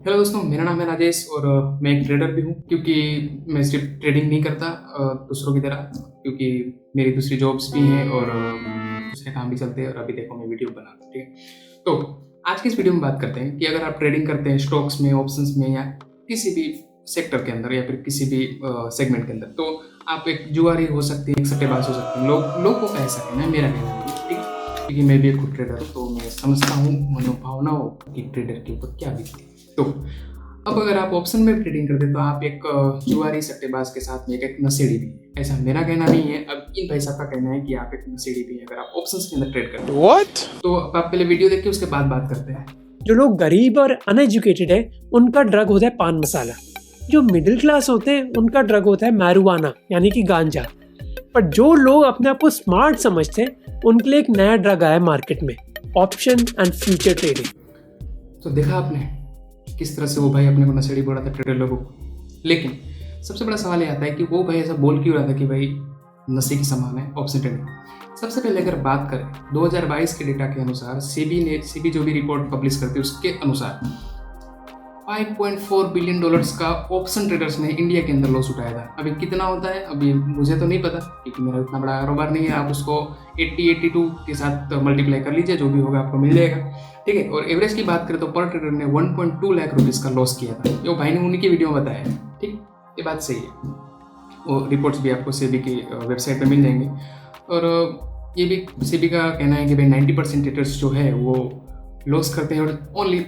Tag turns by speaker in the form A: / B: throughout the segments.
A: Hello दोस्तों, मेरा नाम है राजेश और मैं एक ट्रेडर भी हूँ। क्योंकि मैं सिर्फ ट्रेडिंग नहीं करता दूसरों की तरह, क्योंकि मेरी दूसरी जॉब्स भी हैं और दूसरे काम भी चलते हैं। और अभी देखो मैं वीडियो बना रहा हूँ, ठीक है। तो आज की इस वीडियो में बात करते हैं कि अगर आप ट्रेडिंग करते हैं स्टॉक्स में, ऑप्शंस में या किसी भी सेक्टर के अंदर या फिर किसी भी सेगमेंट के अंदर, तो आप एक जुआरी हो सकते हैं, एक सट्टेबाज हो सकते हैं। लोग को ऐसा कहना है, मेरा कहना नहीं है, ठीक है। क्योंकि मैं भी एक खुद ट्रेडर हूँ, तो मैं समझता हूँ मनोभावनाओं की ट्रेडर के ऊपर क्या बीतती है। तो अब अगर आप ऑप्शन में ट्रेडिंग करते हैं तो आप एक जुआरी सट्टेबाज के साथ में एक नशेड़ी भी है। ऐसा मेरा कहना नहीं है, अब इन भाई साहब का कहना है कि आप एक नशेड़ी भी है अगर आप ऑप्शंस के अंदर ट्रेड करते हैं।
B: What?
A: तो अब आप पहले वीडियो देखिए, उसके बाद बात करते हैं।
C: जो लोग गरीब और अनएजुकेटेड है उनका ड्रग होता है पान मसाला। जो मिडिल क्लास होते हैं उनका ड्रग होता है मैरुआना यानी कि गांजा। पर जो लोग अपने आप को स्मार्ट समझते हैं उनके लिए एक नया ड्रग आया मार्केट में, ऑप्शन एंड फ्यूचर ट्रेडिंग।
A: तो देखा आपने किस तरह से वो भाई अपने को नशेड़ी बोल रहा था ट्रेडर लोगों को। लेकिन सबसे बड़ा सवाल ये आता है कि वो भाई ऐसा बोल क्यों रहा था कि भाई नशे की समान है ऑप्शन ट्रेडिंग। सबसे पहले अगर बात करें 2022 के डेटा के अनुसार, सेबी जो भी रिपोर्ट पब्लिश करती है उसके अनुसार $5.4 बिलियन का ऑप्शन ट्रेडर्स ने इंडिया के अंदर लॉस उठाया था। अभी कितना होता है अभी मुझे तो नहीं पता, क्योंकि मेरा इतना बड़ा कारोबार नहीं है। आप उसको 82 के साथ मल्टीप्लाई कर लीजिए, जो भी होगा आपको मिल जाएगा, ठीक है। और एवरेज की बात करें तो पर ट्रेडर ने 1.2 लाख रुपीज़ का लॉस किया था। ये भाई ने उन्हीं की वीडियो में बताया है, ठीक। ये बात सही है। वो रिपोर्ट्स भी आपको सेबी की वेबसाइट पर मिल जाएंगे। और ये भी सेबी का कहना है कि भाई 90% ट्रेडर्स जो है वो लॉस करते हैं और ओनली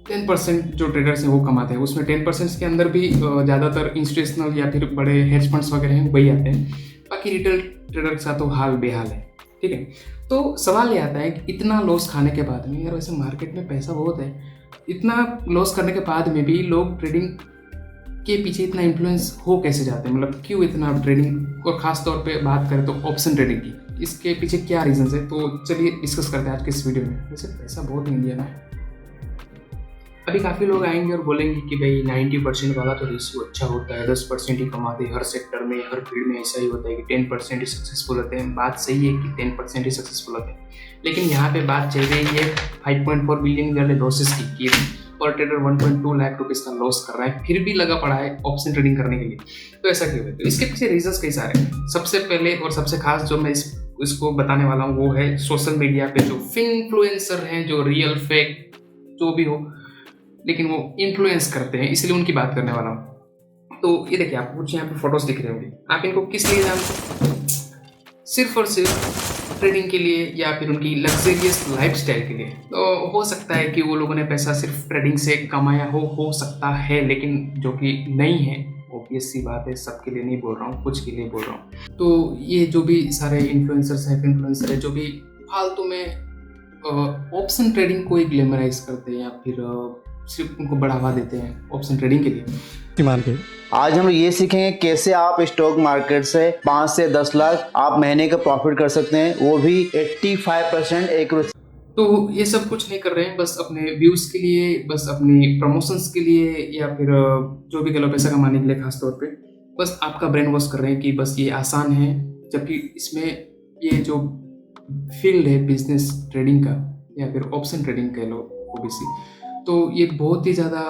A: 10% जो ट्रेडर्स हैं वो कमाते हैं। उसमें 10% के अंदर भी ज़्यादातर इंस्टीट्यूशनल या फिर बड़े हेज फंड्स वगैरह हैं वही आते हैं। बाकी रिटेल ट्रेडर के साथ तो हाल बेहाल है, ठीक है। तो सवाल ये आता है कि इतना लॉस खाने के बाद में, यार वैसे मार्केट में पैसा बहुत है, इतना लॉस करने के बाद में भी लोग ट्रेडिंग के पीछे इतना इन्फ्लुएंस हो कैसे जाते हैं, मतलब क्यों इतना ट्रेडिंग, और ख़ास तौर पे बात करें तो ऑप्शन ट्रेडिंग की, इसके पीछे क्या रीजंस है। तो चलिए डिस्कस करते हैं आज के इस वीडियो में। वैसे पैसा बहुत है इंडिया में। अभी काफ़ी लोग आएंगे और बोलेंगे कि भाई 90% वाला तो रेशियो अच्छा होता है, 10% ही कमाते हैं हर सेक्टर में, हर फील्ड में ऐसा ही होता है कि 10% ही सक्सेसफुल होते हैं। बात सही है कि 10% ही सक्सेसफुल होते हैं, लेकिन यहाँ पे बात चल रही है 5.4 बिलियन वाले लॉसेस की। पर ट्रेडर 1.2 लाख रुपीज़ का लॉस कर रहा है, फिर भी लगा पड़ा है ऑप्शन ट्रेडिंग करने के लिए। तो ऐसा क्यों है? तो इसके पीछे रीजंस कई सारे हैं। सबसे पहले और सबसे खास जो मैं इसको बताने वाला हूँ वो है सोशल मीडिया पे जो इन्फ्लुएंसर हैं, जो रियल फेक जो भी हो, लेकिन वो इन्फ्लुएंस करते हैं, इसलिए उनकी बात करने वाला हूँ। तो ये देखिए, आपको कुछ यहाँ पे फोटोज दिख रहे होंगे। आप इनको किस लिए जानते हैं? सिर्फ और सिर्फ ट्रेडिंग के लिए या फिर उनकी लग्जरियस लाइफस्टाइल के लिए। तो हो सकता है कि वो लोगों ने पैसा सिर्फ ट्रेडिंग से कमाया हो सकता है, लेकिन जो कि नहीं है। ऑब्वियस सी बात है, सबके लिए नहीं बोल रहा हूँ, कुछ के लिए बोल रहा हूँ। तो ये जो भी सारे इन्फ्लुएंसर्स हैं, इन्फ्लुएंसर है, जो भी फालतू में ऑप्शन ट्रेडिंग को ही ग्लैमराइज करते हैं या फिर सिर्फ उनको बढ़ावा देते हैं ऑप्शन ट्रेडिंग के लिए।
B: मान के
D: आज हम ये सीखेंगे कैसे आप स्टॉक मार्केट से 5 से 10 लाख आप महीने का प्रॉफिट कर सकते हैं, वो भी 85% एक्यूरेसी।
A: तो ये सब कुछ नहीं कर रहे हैं बस अपने व्यूज़ के लिए, बस अपनी प्रमोशंस के लिए, या फिर जो भी कह लो पैसा कमाने के लिए। खास तौर पे बस आपका ब्रेन वॉश कर रहे हैं कि बस ये आसान है, जबकि इसमें ये जो फील्ड है बिजनेस ट्रेडिंग का या फिर ऑप्शन ट्रेडिंग कह लो ओबीसी, तो ये बहुत ही ज़्यादा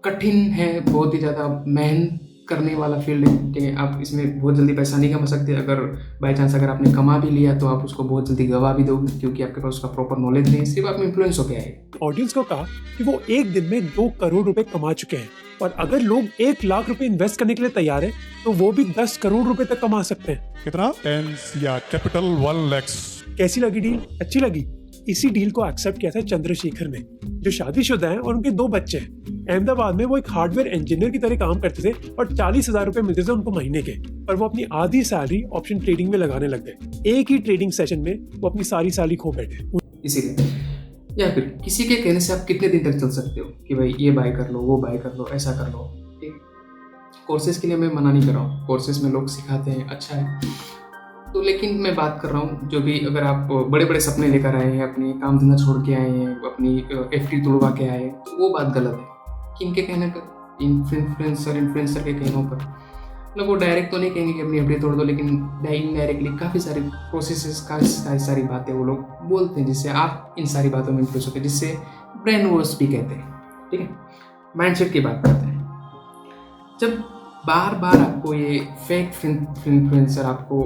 A: कठिन है, बहुत ही ज़्यादा मेहनत करने वाला फील्ड है कि आप इसमें बहुत जल्दी पैसा नहीं कमा सकते। अगर बाई चांस अगर आपने कमा भी लिया तो आप उसको बहुत जल्दी गवा भी दोगे, क्योंकि आपके पास उसका प्रॉपर नॉलेज नहीं है, सिर्फ आप इन्फ्लुएंस होके आए।
C: ऑडियंस को कहा कि वो एक दिन में 2 करोड़ रुपए कमा चुके हैं, और अगर लोग 1 लाख रुपए इन्वेस्ट करने के लिए तैयार है तो वो भी 10 करोड़ रुपए तक कमा सकते हैं।
B: कितना? 10 या कैपिटल 1 lakhs।
C: कैसी लगी डील? अच्छी लगी। इसी डील को एक्सेप्ट किया था चंद्रशेखर ने, जो शादीशुदा हैं और उनके 2 बच्चे हैं। अहमदाबाद में वो एक हार्डवेयर इंजीनियर की तरह काम करते थे और 40,000 रुपए मिलते थे उनको महीने के, पर वो अपनी आधी सैलरी ऑप्शन ट्रेडिंग में लगाने लग गए। एक ही ट्रेडिंग सेशन में वो अपनी सारी सैलरी खो बैठे।
A: इसीलिए या फिर किसी के कहने से आप कितने दिन तक चल सकते हो कि भाई ये बाय कर लो, वो बाय कर लो, ऐसा कर लो, ठीक। कोर्सेज के लिए मैं मना नहीं कर रहा हूँ, कोर्सेज में लोग सिखाते हैं, अच्छा है। तो लेकिन मैं बात कर रहा हूँ जो भी, अगर आप बड़े बड़े सपने लेकर आए हैं, अपनी काम धंधा छोड़ के आए हैं, अपनी एफडी तुड़वा के आए हैं, तो वो बात गलत है। किनके कहने पर? इन्फ्लुएंसर के कहनों पर। मतलब वो डायरेक्ट तो नहीं कहेंगे कि अपनी एफडी तोड़ दो, लेकिन इनडायरेक्टली काफ़ी सारी प्रोसेसेस, काफ़ी सारी बातें वो लोग बोलते हैं, जिससे आप इन सारी बातों में इन्फ्लुएंस होते हैं, जिससे ब्रेन वॉश भी कहते हैं, ठीक है। माइंडसेट की बात करते हैं। जब बार बार आपको ये फेक इन्फ्लुएंसर आपको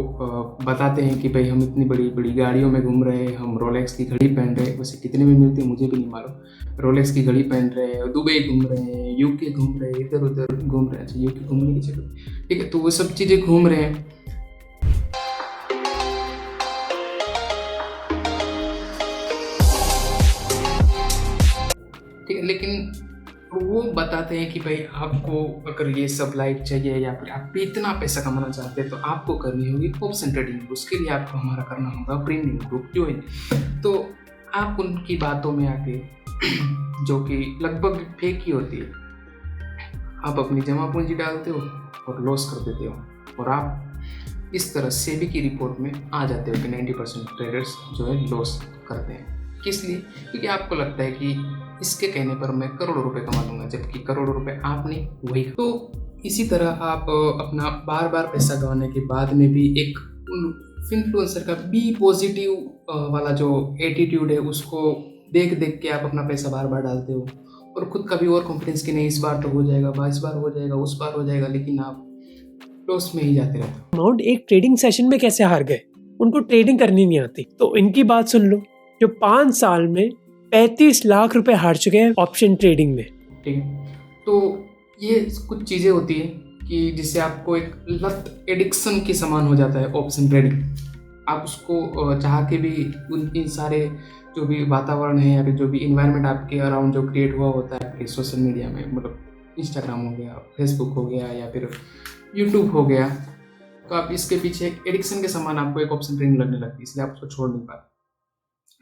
A: बताते हैं कि भाई हम इतनी बड़ी बड़ी गाड़ियों में घूम रहे हैं, हम रोलेक्स की घड़ी पहन रहे हैं, वैसे कितने में मिलती है मुझे भी नहीं मालूम, रोलेक्स की घड़ी पहन रहे हैं, दुबई घूम रहे हैं, यूके घूम रहे हैं, इधर उधर घूम रहे हैं। अच्छा, यूके घूमने की जगह, ठीक है, तो वो सब चीज़ें घूम रहे हैं। ठीक है, लेकिन वो बताते हैं कि भाई आपको अगर ये सब लाइफ चाहिए या फिर आप भी इतना पैसा कमाना चाहते हैं तो आपको करनी होगी ऑप्शन ट्रेडिंग। उसके लिए आपको हमारा करना होगा प्रीमियम ग्रुप ज्वाइन। तो आप उनकी बातों में आके जो कि लगभग फेक ही होती है, आप अपनी जमा पूंजी डालते हो और लॉस कर देते हो, और आप इस तरह सेबी की रिपोर्ट में आ जाते हो कि 90% ट्रेडर्स जो है लॉस करते हैं। किस लिए? क्योंकि आपको लगता है कि इसके कहने पर मैं करोड़ों रुपए कमा लूँगा, जबकि करोड़ों रुपए आप नहीं वही। तो इसी तरह आप अपना बार बार पैसा गंवाने के बाद में भी एक इन्फ्लुएंसर का बी पॉजिटिव वाला जो एटीट्यूड है उसको देख देख के आप अपना पैसा बार बार डालते हो, और खुद का भी और कॉन्फिडेंस कि नहीं इस बार तो हो जाएगा, 22 बार हो जाएगा, उस बार हो जाएगा, लेकिन आप लॉस में ही जाते रहते हो।
C: अमाउंट एक ट्रेडिंग सेशन में कैसे हार गए, उनको ट्रेडिंग करनी नहीं आती। तो इनकी बात सुन लो, जो 5 साल में 35 लाख रुपए हार चुके हैं ऑप्शन ट्रेडिंग में।
A: ठीक है, तो ये कुछ चीज़ें होती है कि जिससे आपको एक लत एडिक्शन के समान हो जाता है ऑप्शन ट्रेडिंग। आप उसको चाह के भी इन सारे जो भी वातावरण है या फिर जो भी इन्वायरमेंट आपके अराउंड जो क्रिएट हुआ होता है आपके सोशल मीडिया में, मतलब इंस्टाग्राम हो गया, फेसबुक हो गया या फिर यूट्यूब हो गया, तो आप इसके पीछे एक एडिक्शन के समान आपको एक ऑप्शन ट्रेडिंग लगने लगती है, इसलिए आप उसको छोड़ नहीं पाते।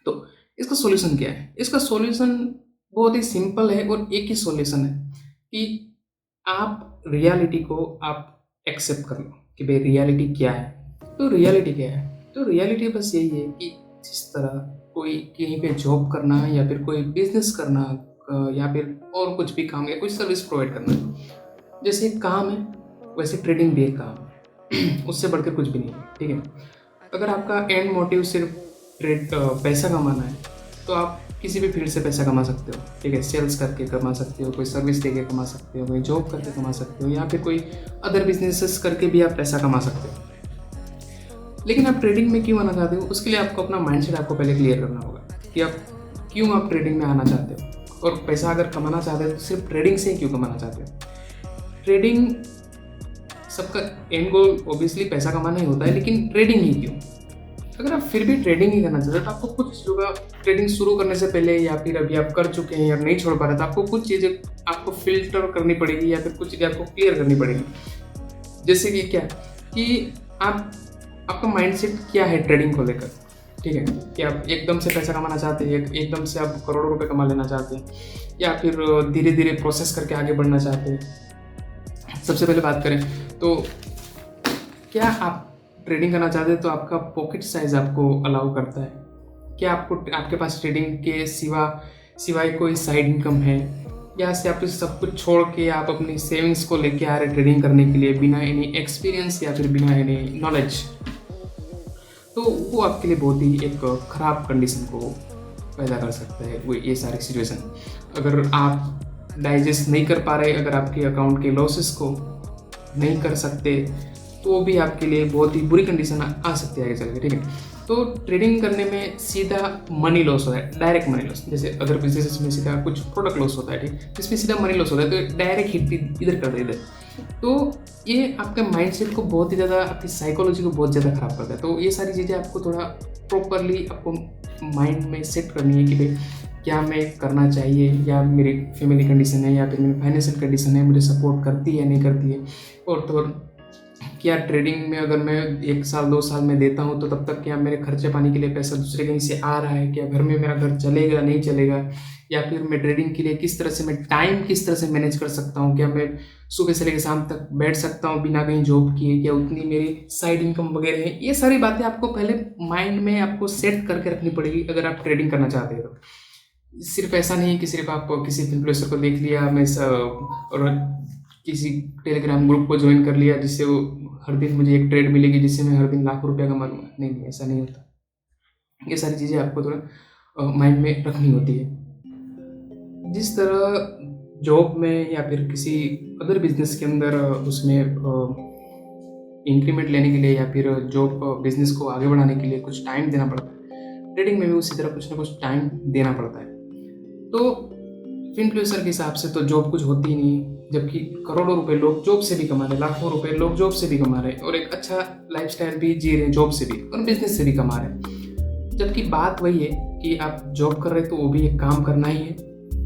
A: तो इसका सॉल्यूशन क्या है? इसका सॉल्यूशन बहुत ही सिंपल है और एक ही सॉल्यूशन है कि आप रियलिटी को आप एक्सेप्ट कर लो कि भाई रियलिटी क्या है। तो रियलिटी क्या है? तो रियलिटी बस यही है कि जिस तरह कोई कहीं पे जॉब करना है या फिर कोई बिजनेस करना या फिर और कुछ भी काम या कोई सर्विस प्रोवाइड करना, जैसे एक काम है वैसे ट्रेडिंग भी एक काम है उससे बढ़कर कुछ भी नहीं है। ठीक है, अगर आपका एंड मोटिव सिर्फ पैसा कमाना है तो आप किसी भी फील्ड से पैसा कमा सकते हो। ठीक है, सेल्स करके कमा सकते हो, कोई सर्विस देके कमा सकते हो, कोई जॉब करके कमा सकते हो, या फिर कोई अदर बिजनेसेस करके भी आप पैसा कमा सकते हो। लेकिन आप ट्रेडिंग में क्यों आना चाहते हो, उसके लिए आपको अपना माइंडसेट आपको पहले क्लियर करना होगा कि आप क्यों आप ट्रेडिंग में आना चाहते हो, और पैसा अगर कमाना चाहते हो तो सिर्फ ट्रेडिंग से ही क्यों कमाना चाहते हो। ट्रेडिंग सबका एंड गोल ऑब्वियसली पैसा कमाना ही होता है, लेकिन ट्रेडिंग ही क्यों? अगर आप फिर भी ट्रेडिंग ही करना चाहते हैं तो आपको कुछ चीज़ों का ट्रेडिंग शुरू करने से पहले या फिर अभी आप कर चुके हैं या नहीं छोड़ पा रहे तो आपको कुछ चीज़ें आपको फिल्टर करनी पड़ेगी या फिर कुछ चीज़ें आपको क्लियर करनी पड़ेगी। जैसे कि क्या कि आपका माइंडसेट क्या है ट्रेडिंग को लेकर। ठीक है, कि आप एकदम से पैसा कमाना चाहते हैं, एकदम से आप करोड़ों रुपए कमा लेना चाहते हैं, या फिर धीरे धीरे प्रोसेस करके आगे बढ़ना चाहते हैं। सबसे पहले बात करें तो क्या आप ट्रेडिंग करना चाहते हैं तो आपका पॉकेट साइज आपको अलाउ करता है? क्या आपके पास ट्रेडिंग के सिवाय कोई साइड इनकम है, या से आप सब कुछ छोड़ के आप अपनी सेविंग्स को लेके आ रहे ट्रेडिंग करने के लिए बिना एनी एक्सपीरियंस या फिर बिना एनी नॉलेज? तो वो आपके लिए बहुत ही एक ख़राब कंडीशन को पैदा कर सकता है वो ये सारी सिचुएशन। अगर आप डाइजेस्ट नहीं कर पा रहे, अगर आपके अकाउंट के लॉसेस को नहीं कर सकते, तो भी आपके लिए बहुत ही बुरी कंडीशन आ सकती है आगे चल के। ठीक है, तो ट्रेडिंग करने में सीधा मनी लॉस होता है, डायरेक्ट मनी लॉस। जैसे अगर बिजनेस में सीधा कुछ प्रोडक्ट लॉस होता है, ठीक, जिसमें सीधा मनी लॉस होता है, तो डायरेक्ट हिट इधर कर देते हैं। तो ये आपके माइंडसेट को बहुत ही ज़्यादा, आपकी साइकोलॉजी को बहुत ज़्यादा ख़राब करता है। तो ये सारी चीज़ें आपको थोड़ा प्रॉपरली आपको माइंड में सेट करनी है कि भाई क्या मैं करना चाहिए, या मेरी फैमिली कंडीशन है या फिर मेरी फाइनेंशियल कंडीशन है मुझे सपोर्ट करती है नहीं करती है, और तो क्या ट्रेडिंग में अगर मैं 1 साल 2 साल में देता हूँ तो तब तक क्या मेरे खर्चे पानी के लिए पैसा दूसरे कहीं से आ रहा है, क्या घर में मेरा घर चलेगा नहीं चलेगा, या फिर मैं ट्रेडिंग के लिए किस तरह से मैं टाइम किस तरह से मैनेज कर सकता हूँ, क्या मैं सुबह से लेकर शाम तक बैठ सकता हूँ बिना कहीं जॉब किए, क्या उतनी मेरी साइड इनकम वगैरह है। ये सारी बातें आपको पहले माइंड में आपको सेट करके रखनी पड़ेगी अगर आप ट्रेडिंग करना चाहते हैं तो। सिर्फ ऐसा नहीं कि सिर्फ आप किसी इन्फ्लुएंसर को देख लिया और किसी टेलीग्राम ग्रुप को ज्वाइन कर लिया जिससे वो हर दिन मुझे एक ट्रेड मिलेगी जिससे मैं हर दिन लाखों रुपया कमा लूँगा। नहीं, ऐसा नहीं होता। ये सारी चीज़ें आपको थोड़ा माइंड में रखनी होती है। जिस तरह जॉब में या फिर किसी अदर बिजनेस के अंदर उसमें इंक्रीमेंट लेने के लिए या फिर जॉब बिजनेस को आगे बढ़ाने के लिए कुछ टाइम देना पड़ता है। ट्रेडिंग में भी उसी तरह कुछ ना कुछ टाइम देना पड़ता है। तो इन्फ्लुएंसर के हिसाब से तो जॉब कुछ होती ही नहीं, जबकि करोड़ों रुपए लोग जॉब से भी कमा रहे, लाखों रुपए लोग जॉब से भी कमा रहे और एक अच्छा लाइफस्टाइल भी जी रहे हैं जॉब से भी और बिजनेस से भी कमा रहे हैं। जबकि बात वही है कि आप जॉब कर रहे हैं तो वो भी एक काम करना ही है,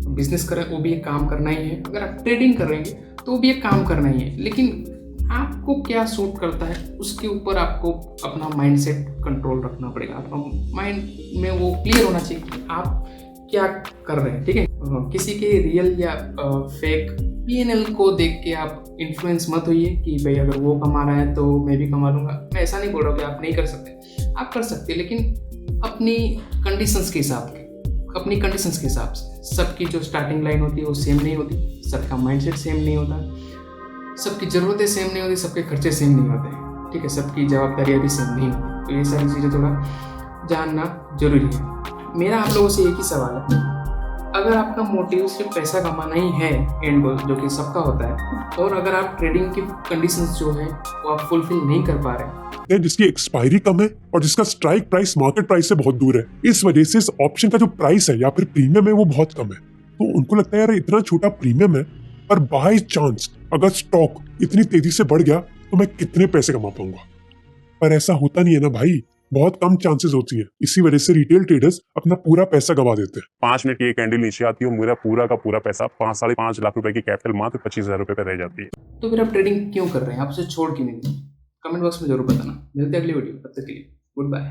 A: बिजनेस कर रहे हैं वो भी एक काम करना ही है, अगर आप ट्रेडिंग कर रहे हैं तो वो भी एक काम करना ही है। लेकिन आपको क्या सूट करता है उसके ऊपर आपको अपना माइंडसेट कंट्रोल रखना पड़ेगा। आपका माइंड में वो क्लियर होना चाहिए कि आप क्या कर रहे हैं। ठीक है, किसी के रियल या फेक पीएनएल को देख के आप इन्फ्लुएंस मत होइए कि भाई अगर वो कमा रहा है तो मैं भी कमा लूँगा। मैं ऐसा नहीं बोल रहा हूँ कि आप नहीं कर सकते, आप कर सकते हैं, लेकिन अपनी कंडीशंस के हिसाब से, अपनी कंडीशंस के हिसाब से। सबकी जो स्टार्टिंग लाइन होती है वो सेम नहीं होती, सबका माइंडसेट सेम नहीं होता, सबकी ज़रूरतें सेम नहीं होती, सबके खर्चे सेम नहीं होते हैं। ठीक है, सबकी जवाबदारियाँ भी सेम नहीं होती। तो ये सारी चीज़ें थोड़ा जानना जरूरी है। मेरा आप लोगों से एक ही सवाल है, अगर आपका मोटिव सिर्फ पैसा कमाना ही है, एंड गोल जो कि सबका होता है, और अगर आप ट्रेडिंग की कंडीशंस जो है वो आप फुलफिल नहीं कर पा रहे,
B: जिसकी एक्सपायरी कम है और जिसका स्ट्राइक प्राइस मार्केट प्राइस से बहुत दूर है, इस वजह से इस ऑप्शन का जो प्राइस है या फिर प्रीमियम है वो बहुत कम है, तो उनको लगता है यार इतना छोटा प्रीमियम है, पर बाय चांस अगर स्टॉक इतनी तेजी से बढ़ गया तो मैं कितने पैसे कमा पाऊंगा। पर ऐसा होता नहीं है ना भाई, बहुत कम चांसेस होती है। इसी वजह से रिटेल ट्रेडर्स अपना पूरा पैसा गवा देते हैं।
E: 5 मिनट की एक कैंडल नीचे आती है, मेरा पूरा का पूरा पैसा 5-5.5 लाख रुपए की कैपिटल मात्र 25,000 रुपए पे रह जाती है।
A: तो फिर आप ट्रेडिंग क्यों कर रहे हैं, आप उसे छोड़ क्यों नहीं? कमेंट बॉक्स में जरूर बताना। मिलते हैं अगली वीडियो, तब तक के लिए गुड बाय।